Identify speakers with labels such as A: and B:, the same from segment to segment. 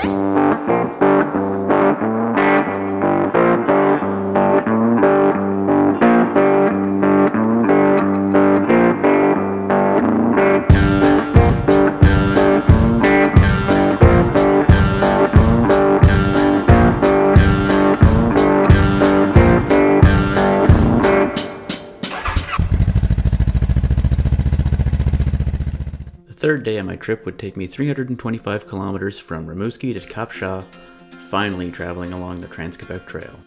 A: The third day of my trip would take me 325 kilometers from Rimouski to Cap Chat, finally traveling along the Trans Quebec Trail.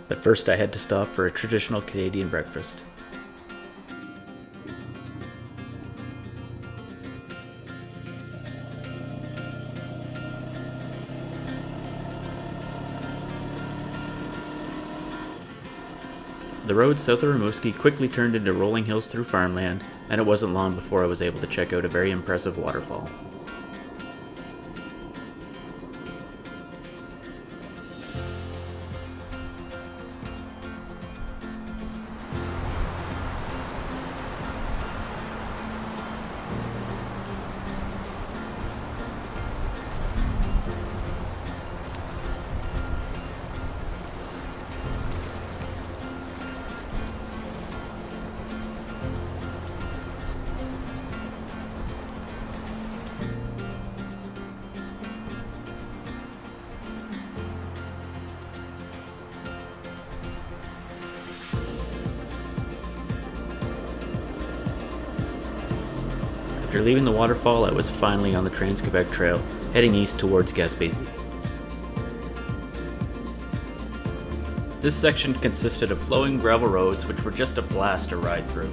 A: But first I had to stop for a traditional Canadian breakfast. The road south of Rimouski quickly turned into rolling hills through farmland, and it wasn't long before I was able to check out a very impressive waterfall. After leaving the waterfall, I was finally on the Trans Quebec Trail, heading east towards Gaspésie. This section consisted of flowing gravel roads which were just a blast to ride through.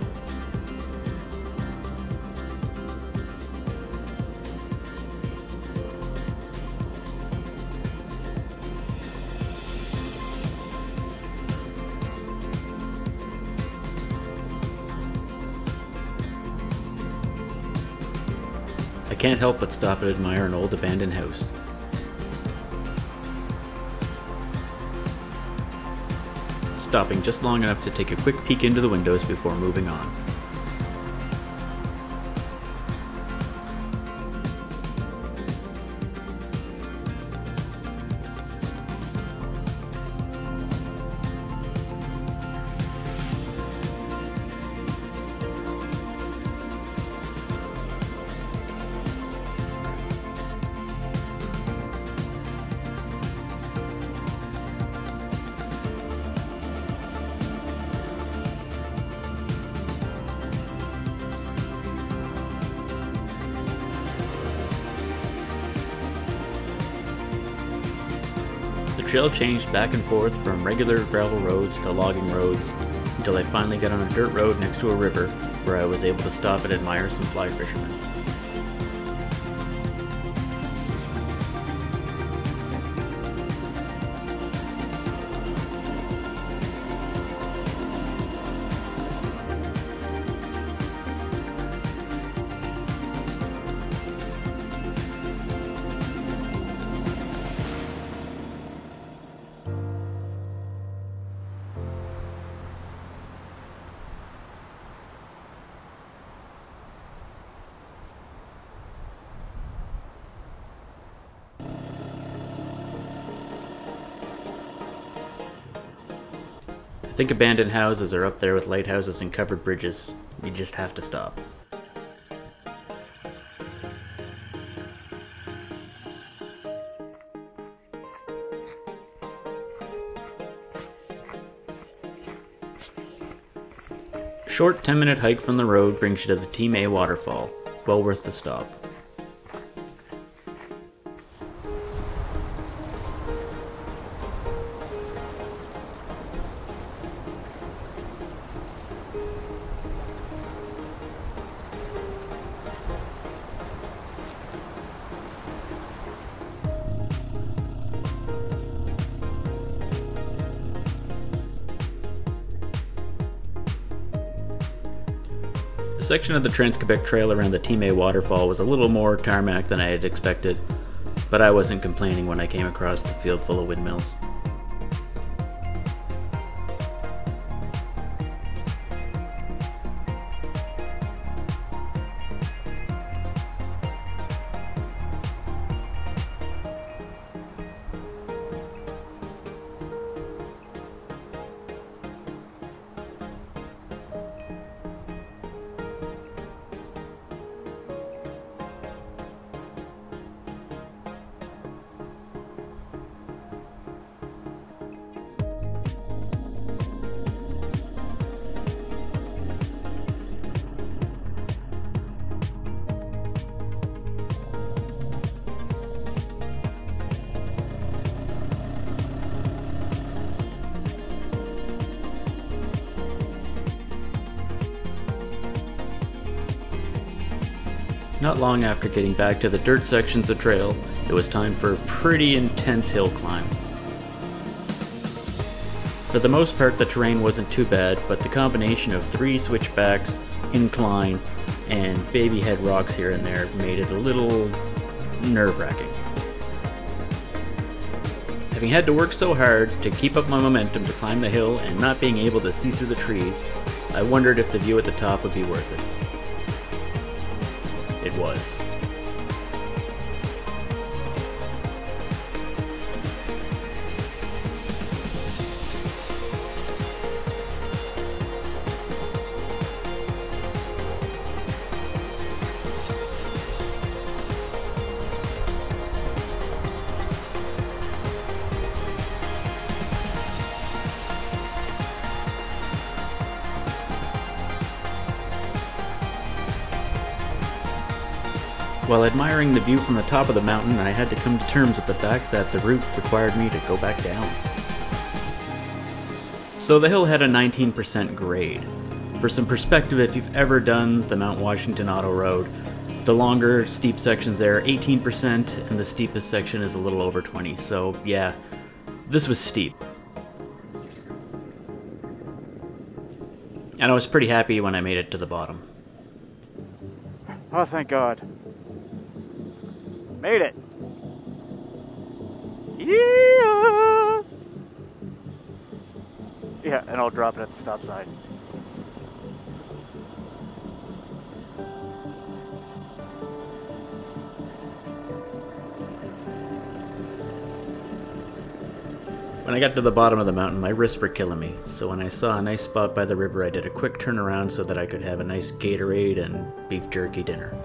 A: I can't help but stop and admire an old abandoned house. Stopping just long enough to take a quick peek into the windows before moving on. The trail changed back and forth from regular gravel roads to logging roads until I finally got on a dirt road next to a river where I was able to stop and admire some fly fishermen. I think abandoned houses are up there with lighthouses and covered bridges. You just have to stop. A short 10-minute hike from the road brings you to the Team A waterfall. Well worth the stop. The section of the Trans Quebec Trail around the Team A waterfall was a little more tarmac than I had expected, but I wasn't complaining when I came across the field full of windmills. Not long after getting back to the dirt sections of trail, it was time for a pretty intense hill climb. For the most part, the terrain wasn't too bad, but the combination of 3 switchbacks, incline, and baby head rocks here and there made it a little nerve-wracking. Having had to work so hard to keep up my momentum to climb the hill and not being able to see through the trees, I wondered if the view at the top would be worth it. It was. While admiring the view from the top of the mountain, I had to come to terms with the fact that the route required me to go back down. So the hill had a 19% grade. For some perspective, if you've ever done the Mount Washington Auto Road, the longer, steep sections there are 18%, and the steepest section is a little over 20, so yeah, this was steep. And I was pretty happy when I made it to the bottom.
B: Oh, thank God. Made it! Yeah! Yeah, and I'll drop it at the stop sign.
A: When I got to the bottom of the mountain, my wrists were killing me, so when I saw a nice spot by the river, I did a quick turnaround so that I could have a nice Gatorade and beef jerky dinner.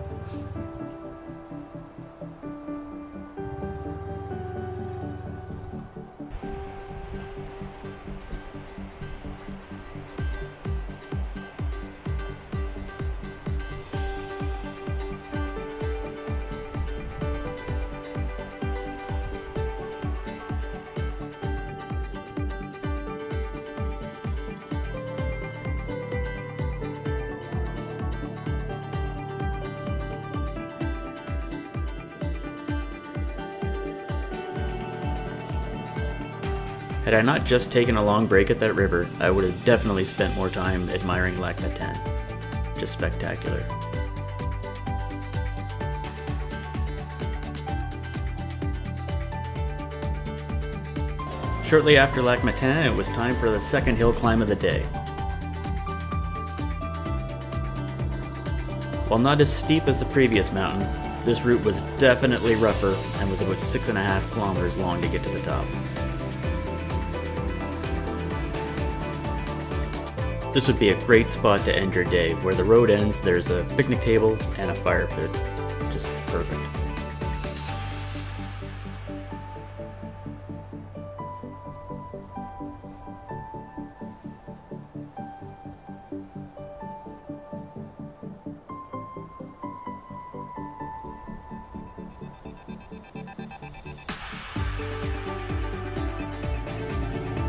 A: Had I not just taken a long break at that river, I would have definitely spent more time admiring Lac Matane. Just spectacular. Shortly after Lac Matane, it was time for the second hill climb of the day. While not as steep as the previous mountain, this route was definitely rougher and was about 6.5 kilometers long to get to the top. This would be a great spot to end your day. Where the road ends, there's a picnic table and a fire pit. Just perfect.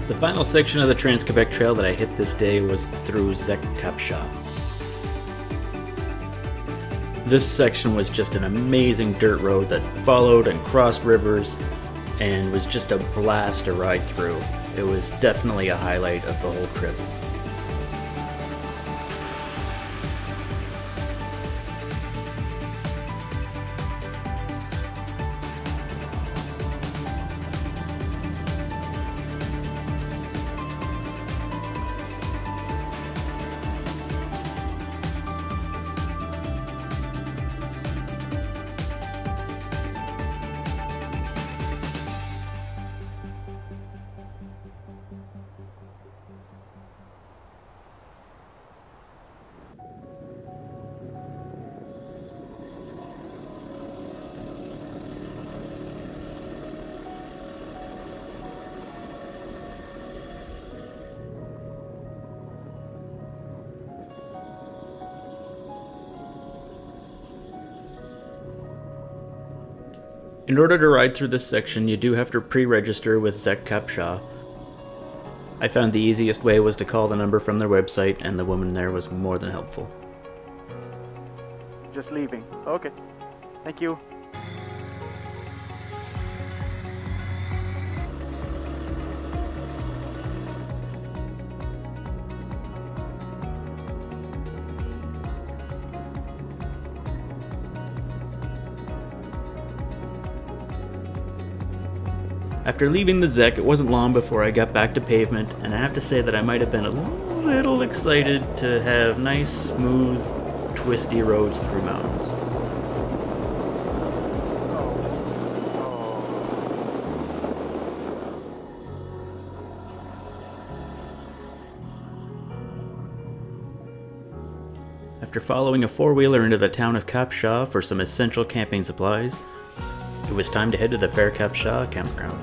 A: The final section of the Trans Quebec Trail that I hit this day was through ZEC Cap Chat. This section was just an amazing dirt road that followed and crossed rivers and was just a blast to ride through. It was definitely a highlight of the whole trip. In order to ride through this section, you do have to pre-register with ZEC Cap Chat. I found the easiest way was to call the number from their website, and the woman there was more than helpful.
B: just leaving. Okay. Thank you.
A: After leaving the ZEC, it wasn't long before I got back to pavement, and I have to say that I might have been a little excited to have nice, smooth, twisty roads through mountains. After following a four-wheeler into the town of Cap Chat for some essential camping supplies, it was time to head to the Phare Cap Chat campground.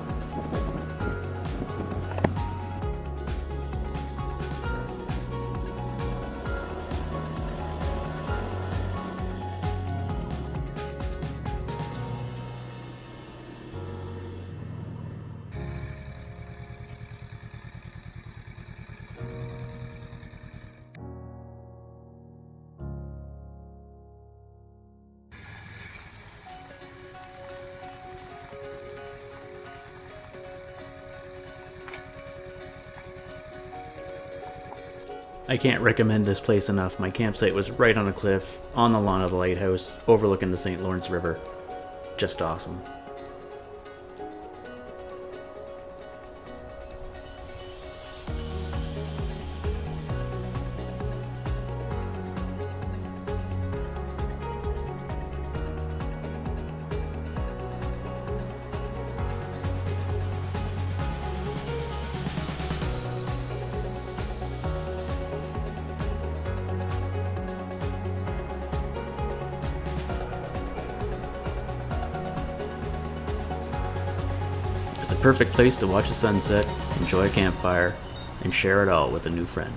A: I can't recommend this place enough. My campsite was right on a cliff, on the lawn of the lighthouse, overlooking the St. Lawrence River. Just awesome. It's a perfect place to watch the sunset, enjoy a campfire, and share it all with a new friend.